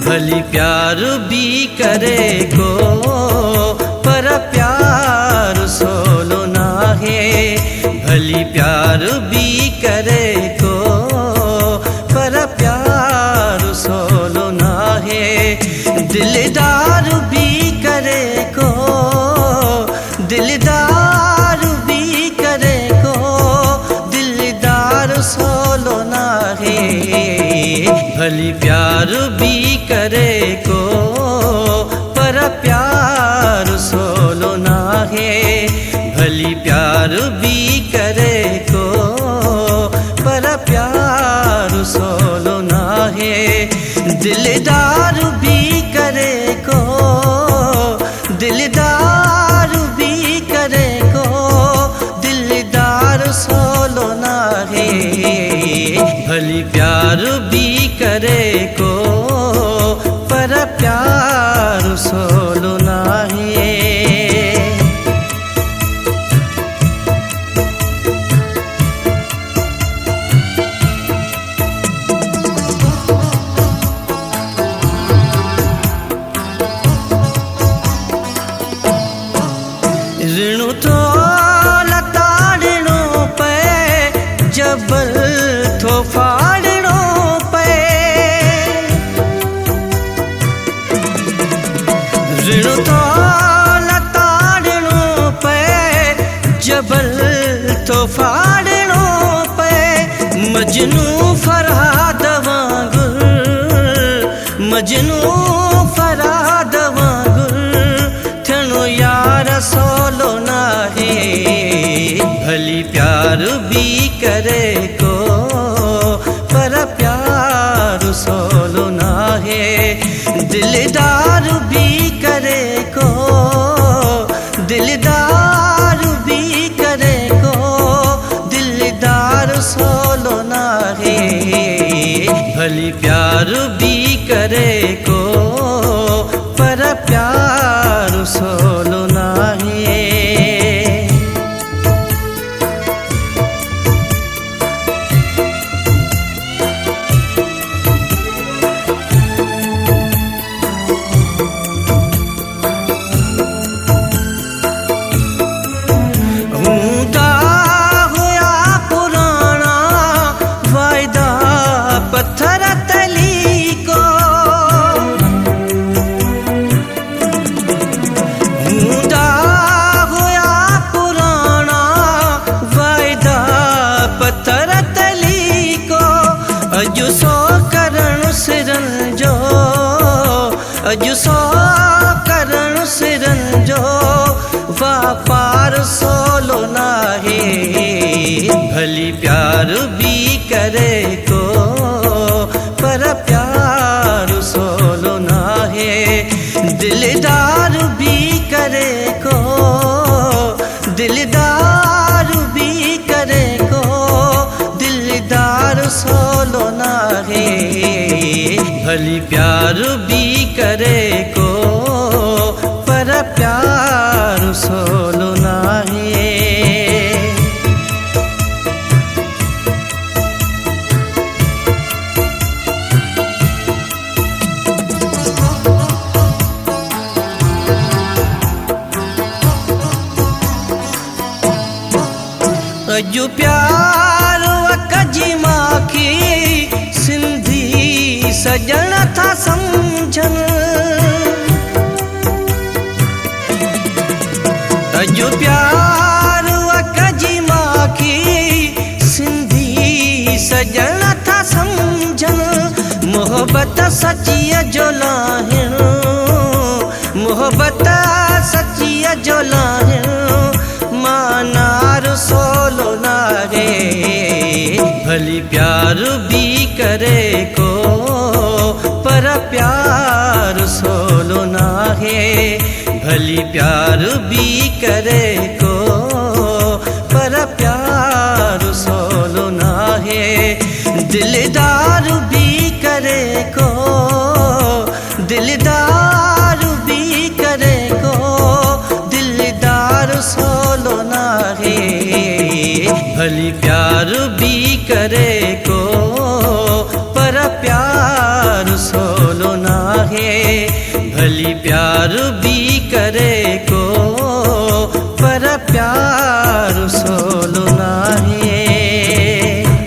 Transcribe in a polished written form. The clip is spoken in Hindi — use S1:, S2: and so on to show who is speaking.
S1: भली प्यार भी करे को पर प्यार सोलो ना है। भली प्यार भी करे को पर प्यार सोलो ना है। दिलदार भी करे को दिलदार भी करे को दिलदार सोलो ना है। भली प्यार भी करे को पर प्यार सोलो ना है। भली प्यार भी करे को पर प्यार सोलो ना है। दिलदार भी करे को दिलदार भी करे को दिलदार सोलो ना है। भली प्यार भी करे को पर प्यार सोलो ना है। ऋणु तो लताड़नो पे जबल तो फाड़नो पे। ऋणु तो लताड़नो पे जबल तो फाड़नो पे। मजनू फरहाद वांगुर मजनू फरहाद वांगुर थनो यार सोलो ना है। भली प्यार भी करे को पर प्यार सोलो ना है। दिलदार भी करे को दिलदार भी करे को दिलदार सोलो ना है। भली प्यार भी करे को पर प्यार सोलो ना है। ऊंधा होया पुराना वायदा पत्थर तली को। ऊंधा होया पुराना वायदा पत्थर तली को। अजु सो करण सिरन जो अजु सो करण सिरन जो वापार सोलो ना है। भली प्यार भी करे को पर प्यार सोलो ना है। दिलदार भी करे को दिलदार भी करे को दिलदार सोलो ना है। भली प्यार भी करे को पर प्यार सोलो ना है। अजु प्यार वकजी माखी सिंधी सजन था समझन। अजु प्यार वकजी माखी सिंधी सजन था समझन। मोहब्बत सच्ची जो लाहिण मोहब्बत सच्ची जो लाहिण मानार सोलो ना है। भली प्यार भी करे को पर प्यार सोलो ना है। भली प्यार भी करे को पर प्यार सोलो ना है। दिलदार भी करे को दिलदार भी करे को दिलदार सोलो ना है। भली प्यार